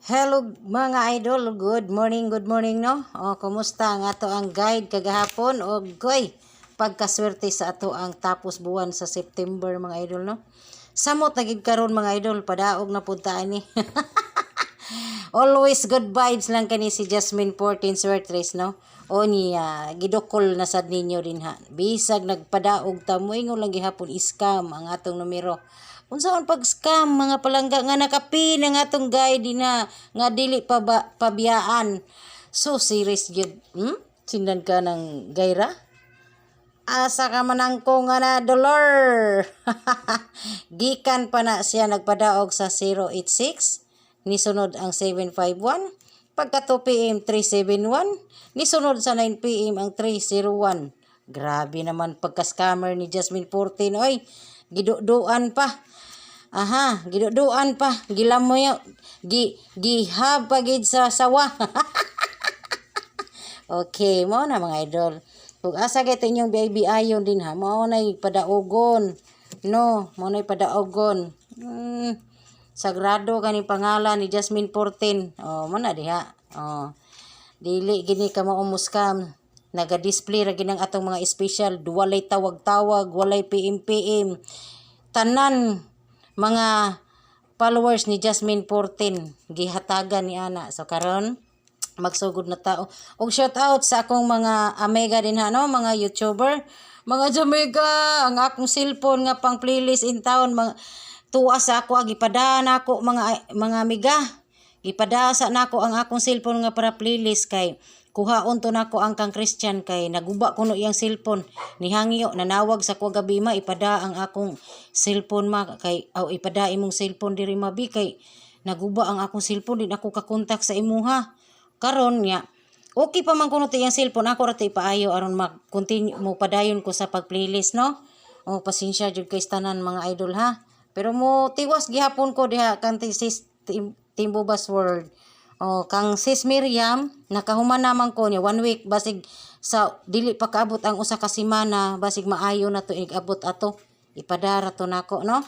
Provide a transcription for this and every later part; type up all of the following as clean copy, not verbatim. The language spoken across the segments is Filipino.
Hello mga idol, good morning no. Kumusta ang ato ang guide kagahapon o goy pagkaswerte sa ato ang tapos buwan sa September mga idol no. Samot na gid karon mga idol, padaog na puntaan ni. Always good vibes lang kani si Jasmine 14 Swertres no. O niya gidokol na sad ninyo din ha. Bisag nagpadaog ta moingon lang gihapon scam ang atong numero. Unsaon pag scam mga palangga nga nakapin ang atong guide na nga dili pa pabiyaan. So serious gyud. Sindan ka ng gayra? Asa ka manangko nga na dollar. Gikan pa na siya nagpadaog sa 086. Nisunod ang 751. Pagka 2 PM 371. Nisunod sa 9 PM ang 301. Grabe naman pagka-scammer ni Jasmine 14. Oy, giduduan pa. Giduduan pa. Gilamoy. Gihab pagid sa sawa. Okay, mo na mga idol. Kung asa kay inyong baby ayon din ha, mo na padaogon. No, mo na padaogon. Sagrado kani pangalan ni Jasmine 14. Mo na diha. Dili gini ka mao muskam. Naga-display ra ginang atong mga special, walay tawag-tawag, walay PM. Tanan mga followers ni Jasmine 14 gihatagan ni ana. So karon magsugod na tao. Og shout out sa akong mga amiga din ha no, mga YouTuber, mga Jamaica, ang akong cellphone nga pang playlist in town, mga tuwa sa ako gipada na ako mga amiga. Gipada sa nako ang akong cellphone nga para playlist kay kuhaon to nako ang kang Christian kay naguba kuno iyang cellphone nihangyo nanawag sa ko gabi ma ipada ang akong cellphone ma kay ipada imong cellphone diri mabi kay naguba ang akong cellphone din ako ka-contact sa imuha karon nya okay pa man kuno iyang cellphone ako ra tay paayo aron mag-continue mo padayon ko sa pag-playlist no. Pasensya jud kay tanan mga idol ha, pero mo tiwas gihapon ko diha kanti sis Timbubas World. Kang sis Miriam, nakahuman naman ko niya 1 week basig sa dili pa kaabot ang usa ka semana basig maayo na to igabot ato ipadara to nako no.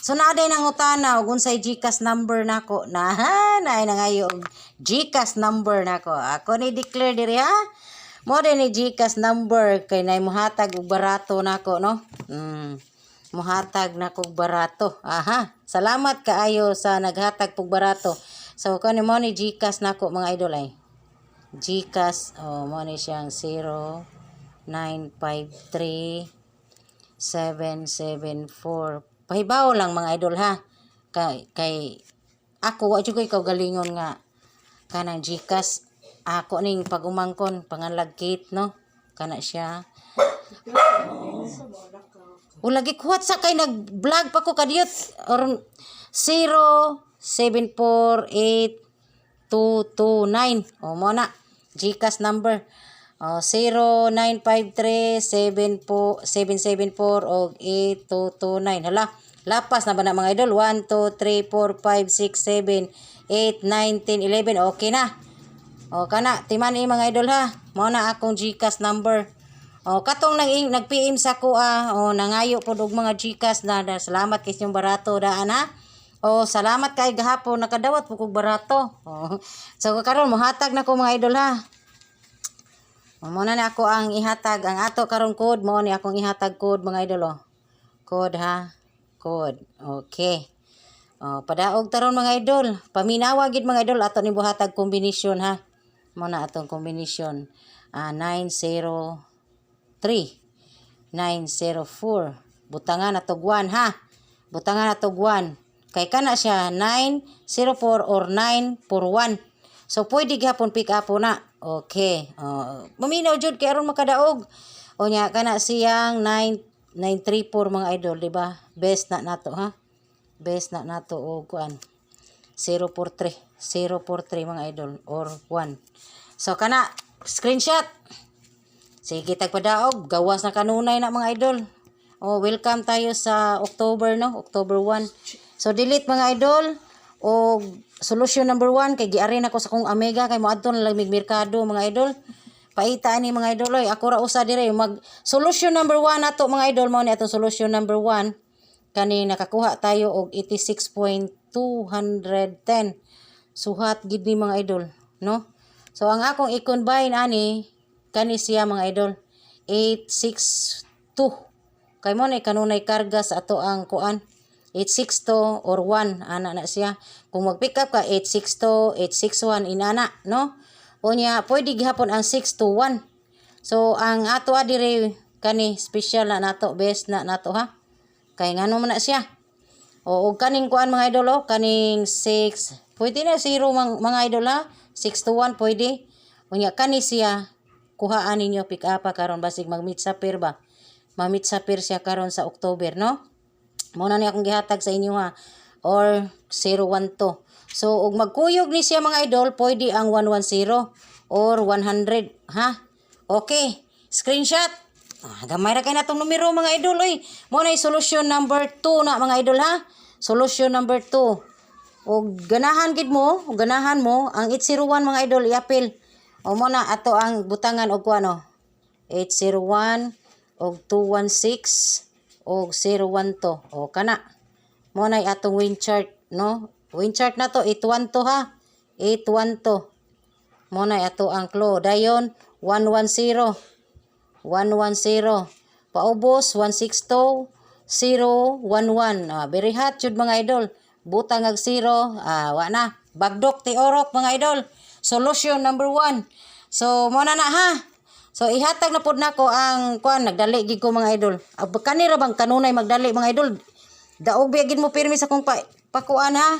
So naaday nang utana og unsay GCash number nako na naay na ngayo GCash number nako. Ako ni declare diri ha. Mo din ni GCash number kay nay mohatag og barato nako no. Muhatag na kog barato. Salamat kaayo sa naghatag pog barato. So kani mo ni GCash nako mga idol ay. GCash mo ni siyang 0953774. Pahibaw lang mga idol ha. Kay ako wa jud ko ikaw galingon nga kanang GCash ako ning pagumangkon panganlagkit no. Kana siya. Lagi kuhat sa kay nag-vlog pa ko kadiyot or 0748229. Mo na GCash number 0953774 og 8229. Hala, lapas na ba na mga idol? 1 2 3 4 5 6 7 8 9 10 11. Okay na. Kana timani mga idol ha. Mo na akong GCash number. Katong nag-PM sa ko nangayo po og mga GCash na salamat kay inyong barato daan ha. Salamat kay gahapon nakadawat po kog barato. So karon mohatag na ko mga idol ha. Muna na ako ang ihatag ang ato karon code mo ni akong ihatag code mga idol Code ha. Code. Okay. Padaog taron mga idol. Paminawa gid mga idol ato ni buhatag kombinasyon ha. Muna atong kombinasyon 904 butangan na tugwan ha. Butangan na tugwan kay kana siya 904 or 941. So pwede gihapon pick up na. Okay. Maminaw jud kay aron makadaog. Nya kana siyang 934 mga idol, di ba? Best na nato ha. Best na nato og kuan 043 mga idol or 1. So kana screenshot. Sige tagpadaog, gawas na kanunay na mga idol. Welcome tayo sa October no, October 1. So delete mga idol o solution number 1 kay giari na ko sa kong amiga kay moadto na lang mig merkado mga idol. Paita ni mga idol ako ra usa dire mag solution number 1 nato mga idol mo ni atong solution number 1 kani nakakuha tayo og 86.210. Suhat gid ni mga idol, no? So ang akong i-combine ani kani siya mga idol 862. Kay mo na kanunay karga sa ato ang kuan 862 or 1 ana na siya. Kung mag-pick up ka 862, 861 inana, no? Unya pwede gihapon ang 6 to 1. So ang ato adire kani special na nato, best na nato ha. Kay ngano man na siya. O kaning kuan mga idol kaning 6. Pwede na 0 mga idol ha. 6 to 1 pwede. Unya kani siya kuhaan ninyo pick up karon basig mag-meet sa pair ba. Ma-meet sa pair siya karon sa October, no? Muna ni akong gihatag sa inyo ha. Or 012. So ug magkuyog ni siya mga idol, pwede ang 110 or 100 ha. Okay, screenshot. Gamay ra kay natong numero mga idol oy. Mo na solution number 2 na mga idol ha. Solution number 2. Og ganahan gid mo, ganahan mo ang 801 mga idol i-appeal. O mo na ato ang butangan og kuano. 801 og 216 og 012. O kana. Mo na atong win chart, no? Win chart na to 812 ha. 812. Mo na ato ang clue. Dayon 110. 110. Paubos 162 011. Very hot jud mga idol. Butang ag 0. Wa na. Bagdok ti orok mga idol. Solution number 1. So mo na ha. So ihatag na pud nako ang kuan nagdali gid ko mga idol. Kanira bang kanunay magdali mga idol. Daog biya gid mo pirmi sa kong pakuan ha.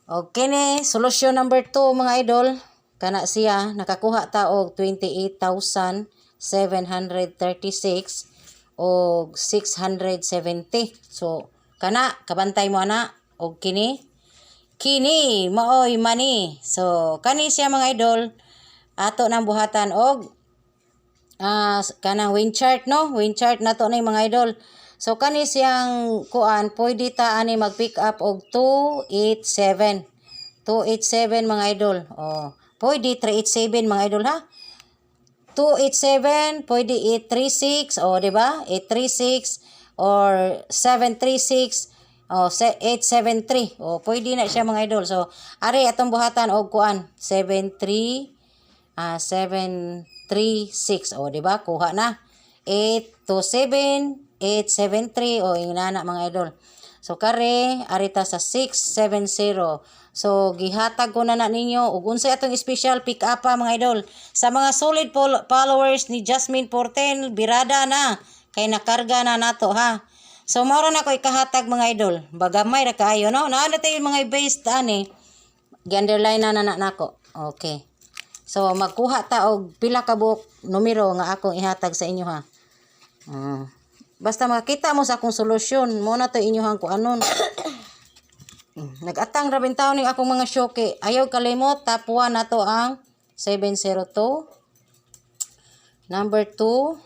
Okay ni solution number 2 mga idol. Kana siya nakakuha ta og 28,736 og 670. So kana kabantay mo ana og kini maoy money. So kani siya mga idol ato nang buhatan og kanang win chart, no? Win chart nato na mga idol. So kani siyang kuan pwede ta ani mag-pick up og 287. 287 mga idol. Pwede 387 mga idol ha. 287, pwede 836, di ba? 836 or 736 873. Pwede na siya mga idol. So ari atong buhatan og kuan 736. Di ba? Kuha na. 827, 873 inana mga idol. So kare arita sa 670. So gihatag ko na ninyo ug unsay atong special pick up mga idol. Sa mga solid followers ni Jasmine Porten, birada na kay nakarga na nato ha. So mao na ko ikahatag mga idol. Bagamay ra kaayo no. Naa na tayo mga based ani. Gi-underline na nako. Okay. So magkuha ta og pila ka buok numero nga akong ihatag sa inyo ha. Basta makita mo sa akong solusyon, mo na to inyohang kuanon. Nag-atang rabin taon ning akong mga syoke. Ayaw kalimot, top 1 na to ang 702. Number 2.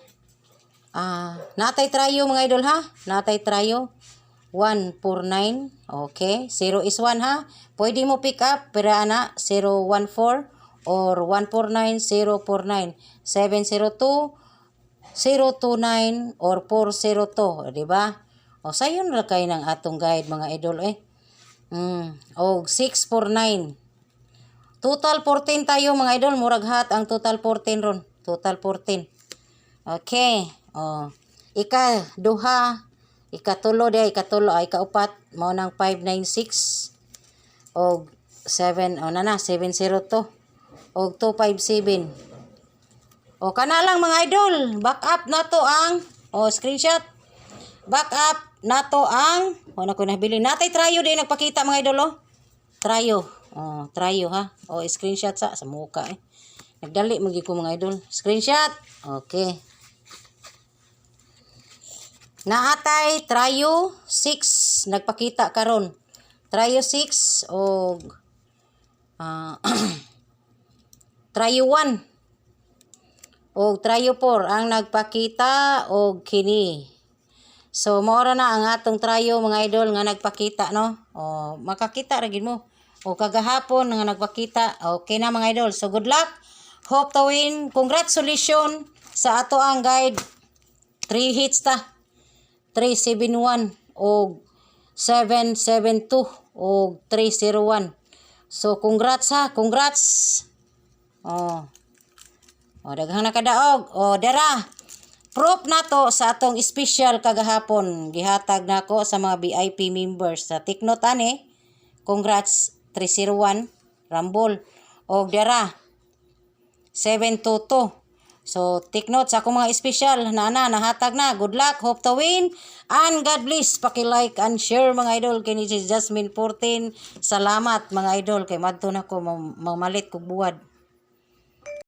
Natay trayo mga idol ha. Natay trayo. 149. Okay. 0 is 1 ha. Pwede mo pick up. Pero ana 014 or 149, 049. 702, 029 or 402. Diba? Sayon na kayo ng atong guide mga idol O 649. Total 14 tayo mga idol. Murag hat ang total 14 ron. Total 14. Okay. Ika-duha. Ikatulo dia. Ikatulo. Ika-upat. Mao nang 596. O 7. 702. O 257. Kana lang mga idol. Back up na to ang. Screenshot. Back up na to ang. Wala ko nabili. Natay trayo din nagpakita mga idol Trayo. Trayo ha. Screenshot sa muka Nagdali magi ko mga idol. Screenshot. Okay. Naatay trayo 6 nagpakita karon. Trayo 6 og trayo 1 og trayo 4 ang nagpakita og kini. So mora na ang atong trayo mga idol nga nagpakita no. Makakita ra gid mo. Kagahapon nga nagpakita. Okay na mga idol. So good luck. Hope to win. Congratulations sa ato ang guide. 3 hits ta. 371 og 772 o 301. So congrats ha, congrats. Oh. O daghang nakadaog. O dara. Proof na to sa atong special kagahapon. Gihatag nako sa mga VIP members sa Tiknot ani. Congrats 301 Rumble. O dara 722. So, take note sa akong mga special. Nahatag na. Good luck. Hope to win. And God bless. Paki-like and share mga idol. Kini si Jasmine 14. Salamat mga idol. Kay madto na ko mamalit kog buwad.